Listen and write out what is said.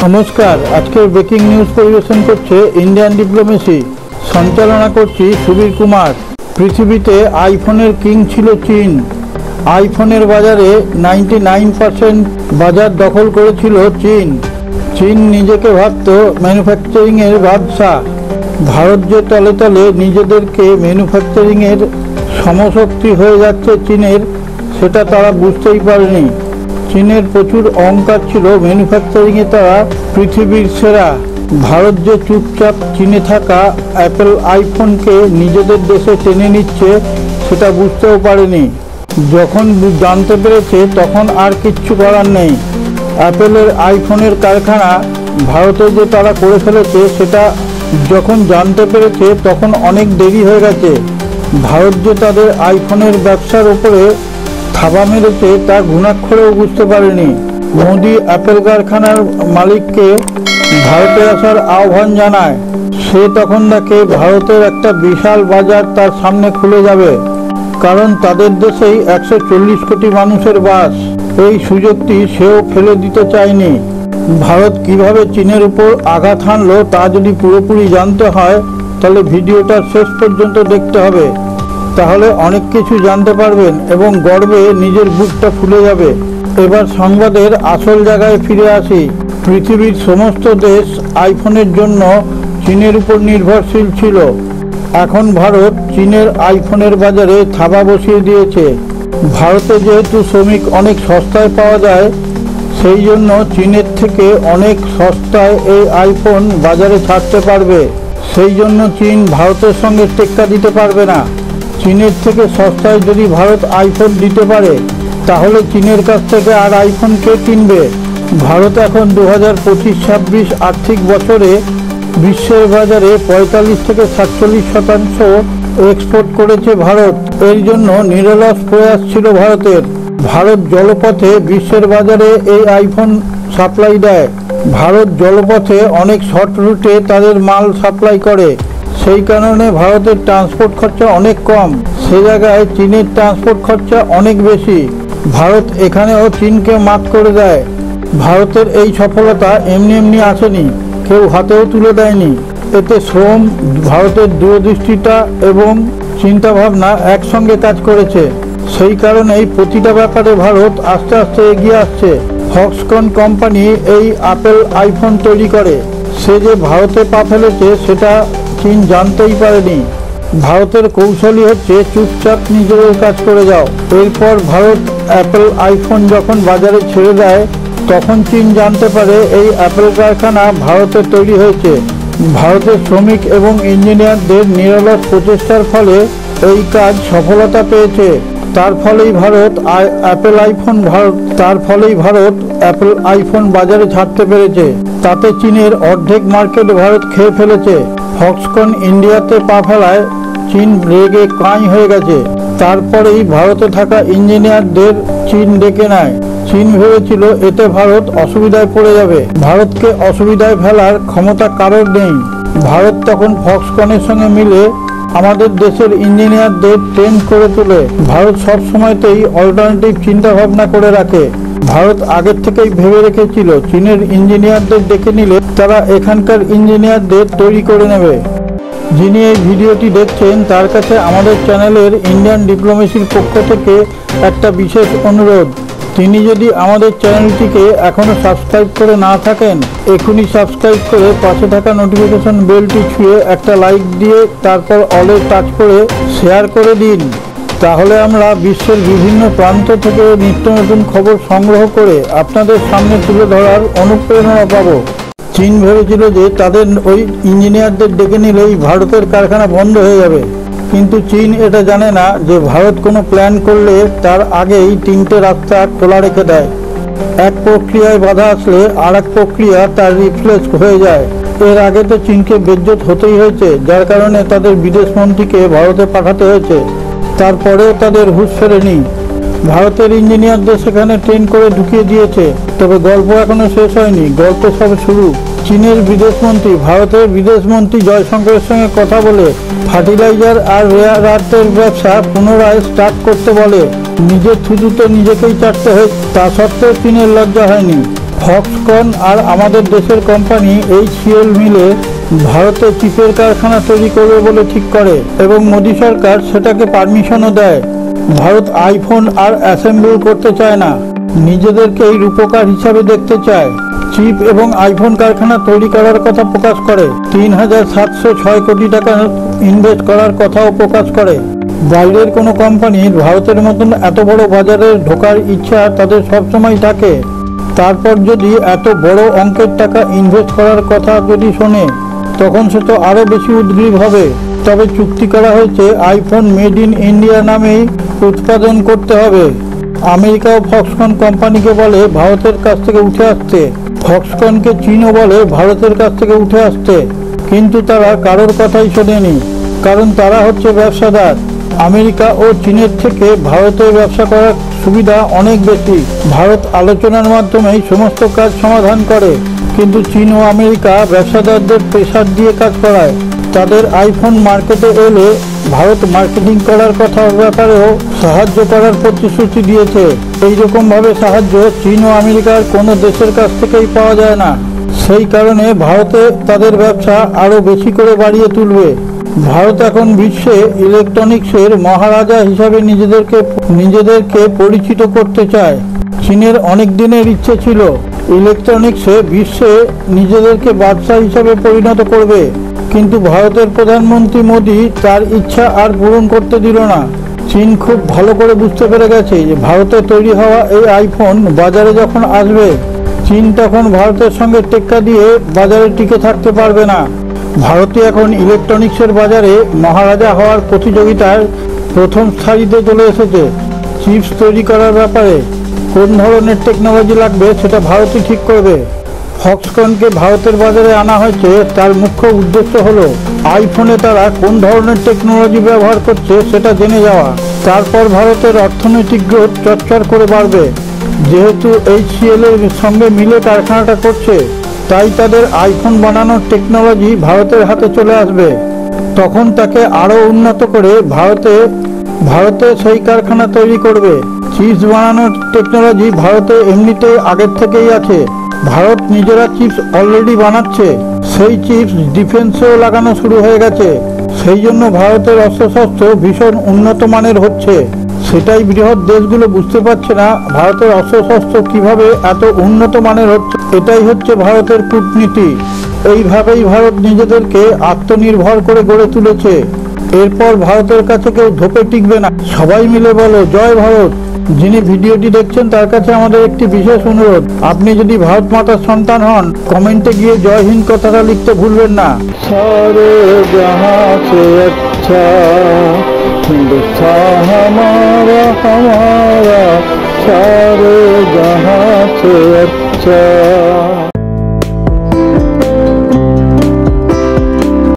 नमस्कार आजकेर breaking news परिवेशन करছে इंडियन डिप्लोमेसी संचालना करছি सुबीर कुमार। पृथिवीते आईफोनेर किंग छिलो चीन। आईफोनेर बाजारे 99% बाजार दखल करेछिलो चीन। चीन निजेके भाबतो मैनुफैक्चारिंगेर बादशाह। भारत जे तले तले निजेदेरके मैनुफैक्चारिंगेर समशक्ति हये जाच्छे चीनेर सेटा तारा बुझतेई पारेनि। चीनेर प्रचुर अहंकार छिलो मैनुफैक्चारिंगे तारा पृथिवीर सेरा। भारत जे चुपचाप चीने थाका एप्पल आईफोन के निजेदेर देशे टेने निच्छे सेटा बुझतेও पारेनि। যখন জানতে পেরেছে তখন আর কিচ্ছু করার নেই। অ্যাপেলের আইফোনের কারখানা ভারতে যে তারা করে ফেলেছে সেটা যখন জানতে পেরেছে তখন অনেক দেরি হয়ে গেছে। ভারত যে তাদের আইফোনের ব্যবসার উপরে থাবা মেরেছে তা ঘুণাক্ষরেও বুঝতে পারেনি। মোদি অ্যাপেল কারখানার মালিককে ভারতে আসার আহ্বান জানায়। সে তখন দেখে ভারতের একটা বিশাল বাজার তার সামনে খুলে যাবে, কারণ তাদের দেশেই 140 কোটি মানুষের বাস। এই সুযোগটি সেও ফেলে দিতে চায়নি। ভারত কিভাবে চীনের উপর আঘাত হানলো তা যদি পুরোপুরি জানতে হয় তাহলে ভিডিওটা শেষ পর্যন্ত দেখতে হবে, তাহলে অনেক কিছু জানতে পারবেন এবং গর্বে নিজের বুকটা ফুলে যাবে। এবার সংবাদের আসল জায়গায় ফিরে আসি। পৃথিবীর সমস্ত দেশ আইফোনের জন্য চীনের উপর নির্ভরশীল ছিল। এখন ভারত চীনের আইফোনের বাজারে থাবা বসিয়ে দিয়েছে। ভারতে যেহেতু শ্রমিক অনেক সস্তায় পাওয়া যায়, সেই জন্য চীনের থেকে অনেক সস্তায় এই আইফোন বাজারে ছাড়তে পারবে। সেই জন্য চীন ভারতের সঙ্গে টেক্কা দিতে পারবে না। চীনের থেকে সস্তায় যদি ভারত আইফোন দিতে পারে তাহলে চীনের কাছ থেকে আর আইফোন কে কিনবে? ভারত এখন 2025-26 আর্থিক বছরে বিশ্বের বাজারে 45 থেকে 47% এক্সপোর্ট করেছে ভারত। এর জন্য নিরলস প্রয়াস ছিল ভারতের। ভারত জলপথে বিশ্বের বাজারে এই আইফোন সাপ্লাই দেয়। ভারত জলপথে অনেক শর্ট রুটে তাদের মাল সাপ্লাই করে। সেই কারণে ভারতের ট্রান্সপোর্ট খরচা অনেক কম। সে জায়গায় চীনের ট্রান্সপোর্ট খরচা অনেক বেশি। ভারত এখানেও চীনকে মাত করে দেয়। ভারতের এই সফলতা এমনি এমনি আসেনি, কেউ হাতেও তুলে দেয়নি। এতে শ্রম, ভারতের দূরদৃষ্টিতা এবং চিন্তাভাবনা একসঙ্গে কাজ করেছে। সেই কারণেই প্রতিটা ব্যাপারে ভারত আস্তে আস্তে এগিয়ে আসছে। ফক্সকন কোম্পানি এই অ্যাপেল আইফোন তৈরি করে। সে যে ভারতে পা ফেলেছে সেটা চীন জানতেই পারেনি। ভারতের কৌশলই হচ্ছে চুপচাপ নিজেদের কাজ করে যাও। এরপর ভারত অ্যাপেল আইফোন যখন বাজারে ছেড়ে দেয় তখন চীন জানতে পারে এই অ্যাপেল কারখানা ভারতে তৈরি হয়েছে। ভারতের শ্রমিক এবং ইঞ্জিনিয়ারদের নিরলস প্রচেষ্টার ফলে এই কাজ সফলতা পেয়েছে। তার ফলেই ভারত অ্যাপেল আইফোন বাজারে ছাড়তে পেরেছে। তাতে চীনের অর্ধেক মার্কেট ভারত খেয়ে ফেলেছে। ফক্সকন ইন্ডিয়াতে পা ফেলায় চীন রেগে কাঁই হয়ে গেছে। তারপরেই ভারতে থাকা ইঞ্জিনিয়ারদের চীন ডেকে নেয়। চীন ভেবেছিল এতে ভারত অসুবিধায় পড়ে যাবে। ভারতকে অসুবিধায় ফেলার ক্ষমতা কারোর নেই। ভারত তখন ফক্সকনের সঙ্গে মিলে আমাদের দেশের ইঞ্জিনিয়ারদের ট্রেন করে তোলে। ভারত সব সময়তেই অল্টারনেটিভ চিন্তা ভাবনা করে রাখে। ভারত আগের থেকেই ভেবে রেখেছিল চীনের ইঞ্জিনিয়ারদের ডেকে নিলে তারা এখানকার ইঞ্জিনিয়ারদের তৈরি করে নেবে। যিনি এই ভিডিওটি দেখছেন তার কাছে আমাদের চ্যানেলের ইন্ডিয়ান ডিপ্লোমেসির পক্ষ থেকে একটা বিশেষ অনুরোধ। তিনি যদি আমাদের চ্যানেলটিকে এখনও সাবস্ক্রাইব করে না থাকেন, এখনই সাবস্ক্রাইব করে পাশে থাকা নোটিফিকেশন বেলটি ছুঁয়ে একটা লাইক দিয়ে তারপর অলে টাচ করে শেয়ার করে দিন। তাহলে আমরা বিশ্বের বিভিন্ন প্রান্ত থেকে নিত্য নতুন খবর সংগ্রহ করে আপনাদের সামনে তুলে ধরার অনুপ্রেরণা পাব। চীন ভেবেছিল যে তাদের ওই ইঞ্জিনিয়ারদের ডেকে নিলেই ভারতের কারখানা বন্ধ হয়ে যাবে, কিন্তু চীন এটা জানে না যে ভারত কোনো প্ল্যান করলে তার আগেই 3টে রাস্তা খোলা রেখে দেয়। এক প্রক্রিয়ায় বাধা আসলে আর এক প্রক্রিয়া তার রিপ্লেস হয়ে যায়। এর আগে তো চীনকে বেজ্জত হতেই হয়েছে, যার কারণে তাদের বিদেশমন্ত্রীকে ভারতে পাঠাতে হয়েছে। তারপরেও তাদের হুঁশ ফেরেনি। ভারতের ইঞ্জিনিয়ারদের সেখানে ট্রেন করে ঢুকিয়ে দিয়েছে। তবে গল্প এখনো শেষ হয়নি, গল্প সবে শুরু। চীনের বিদেশমন্ত্রী ভারতের বিদেশমন্ত্রী জয়শঙ্করের সঙ্গে কথা বলে ফার্টিলাইজার আর রেয়ার আর্থের ব্যবসা পুনরায় স্টার্ট করতে বলে। নিজের থুতুতে নিজেকেই চাটতে হয়, তা সত্ত্বেও চীনের লজ্জা হয়নি। ফক্সকন আর আমাদের দেশের কোম্পানি HCL মিলে ভারতে চিপের কারখানা তৈরি করবে বলে ঠিক করে এবং মোদী সরকার সেটাকে পারমিশনও দেয়। ভারত আইফোন আর অ্যাসেম্বল করতে চায় না, নিজেদেরকে এই রূপকার হিসাবে দেখতে চায়। চিপ এবং আইফোন কারখানা তৈরি করার কথা প্রকাশ করে, 3,706 কোটি টাকা ইনভেস্ট করার কথাও প্রকাশ করে। বাইরের কোনো কোম্পানির ভারতের মতন এত বড় বাজারে ঢোকার ইচ্ছা তাদের সবসময় থাকে। তারপর যদি এত বড় অঙ্কের টাকা ইনভেস্ট করার কথা যদি শোনে তখন সে তো আরও বেশি উদ্গ্রীব হবে। তবে চুক্তি করা হয়েছে আইফোন মেড ইন ইন্ডিয়া নামেই উৎপাদন করতে হবে। আমেরিকা ও ফক্সকন কোম্পানিকে বলে ভারতের কাছ থেকে উঠে আসতে, ফক্সকনকে চীনও বলে ভারতের কাছ থেকে উঠে আসতে, কিন্তু তারা কারোর কথাই শোনেনি, কারণ তারা হচ্ছে ব্যবসাদার। আমেরিকা ও চীনের থেকে ভারতের ব্যবসা করার সুবিধা অনেক বেশি। ভারত আলোচনার মাধ্যমেই সমস্ত কাজ সমাধান করে, কিন্তু চীন ও আমেরিকা ব্যবসাদারদের প্রেসার দিয়ে কাজ করায়। তাদের আইফোন মার্কেটে এলে ভারত মার্কেটিং করার কথার ব্যাপারেও সাহায্য করার প্রতিশ্রুতি দিয়েছে। এইরকমভাবে সাহায্য চীন ও আমেরিকার কোনো দেশের কাছ থেকেই পাওয়া যায় না। সেই কারণে ভারতে তাদের ব্যবসা আরও বেশি করে বাড়িয়ে তুলবে। ভারত এখন বিশ্বে ইলেকট্রনিক্সের মহারাজা হিসাবে নিজেদেরকে পরিচিত করতে চায়। চীনের অনেক দিনের ইচ্ছে ছিল ইলেকট্রনিক্সে বিশ্বে নিজেদেরকে বাদশাহ হিসাবে পরিণত করবে, কিন্তু ভারতের প্রধানমন্ত্রী মোদী তার ইচ্ছা আর পূরণ করতে দিল না। চীন খুব ভালো করে বুঝতে পেরে গেছে যে ভারতে তৈরি হওয়া এই আইফোন বাজারে যখন আসবে চীন তখন ভারতের সঙ্গে টেক্কা দিয়ে বাজারে টিকে থাকতে পারবে না। ভারতে এখন ইলেকট্রনিক্সের বাজারে মহারাজা হওয়ার প্রতিযোগিতার প্রথম সারিতে চলে এসেছে। চিপস তৈরি করার ব্যাপারে কোন ধরনের টেকনোলজি লাগবে সেটা ভারতই ঠিক করবে। ফক্সকনকে ভারতের বাজারে আনা হয়েছে, তার মুখ্য উদ্দেশ্য হলো আইফোনে তারা কোন ধরনের টেকনোলজি ব্যবহার করছে সেটা জেনে যাওয়া। তারপর ভারতের অর্থনৈতিক গ্রোথ চরচর করে বাড়বে। যেহেতু HCL এর সঙ্গে মিলে কারখানাটা করছে, তাই তাদের আইফোন বানানোর টেকনোলজি ভারতের হাতে চলে আসবে। তখন তাকে আরও উন্নত করে ভারতে সেই কারখানা তৈরি করবে। চিপস বানানোর টেকনোলজি ভারতে এমনিতে আগের থেকেই আছে। ভারত নিজেরা চিপস অলরেডি বানাচ্ছে, সেই চিপস ডিফেন্সেও লাগানো শুরু হয়ে গেছে। সেই জন্য ভারতের অস্ত্রশস্ত্র ভীষণ উন্নত মানের হচ্ছে। সেটাই বৃহৎ দেশগুলো বুঝতে পারছে না ভারতের অস্ত্রশস্ত্র কিভাবে এত উন্নত মানের হচ্ছে। এটাই হচ্ছে ভারতের কূটনীতি। এইভাবেই ভারত নিজেদেরকে আত্মনির্ভর করে গড়ে তুলেছে। এরপর ভারতের কাছে কেউ ধোপে টিকবে না। সবাই মিলে বলো জয় ভারত। যিনি ভিডিওটি দেখছেন তার কাছে আমাদের একটি বিশেষ অনুরোধ, আপনি যদি ভারত মাতার সন্তান হন কমেন্টে গিয়ে জয় হিন্দ কথাটা লিখতে ভুলবেন না। সারে জাহাঁ সে আচ্ছা हिंदुस्तान हमारा हमारा सारे जहां से अच्छा।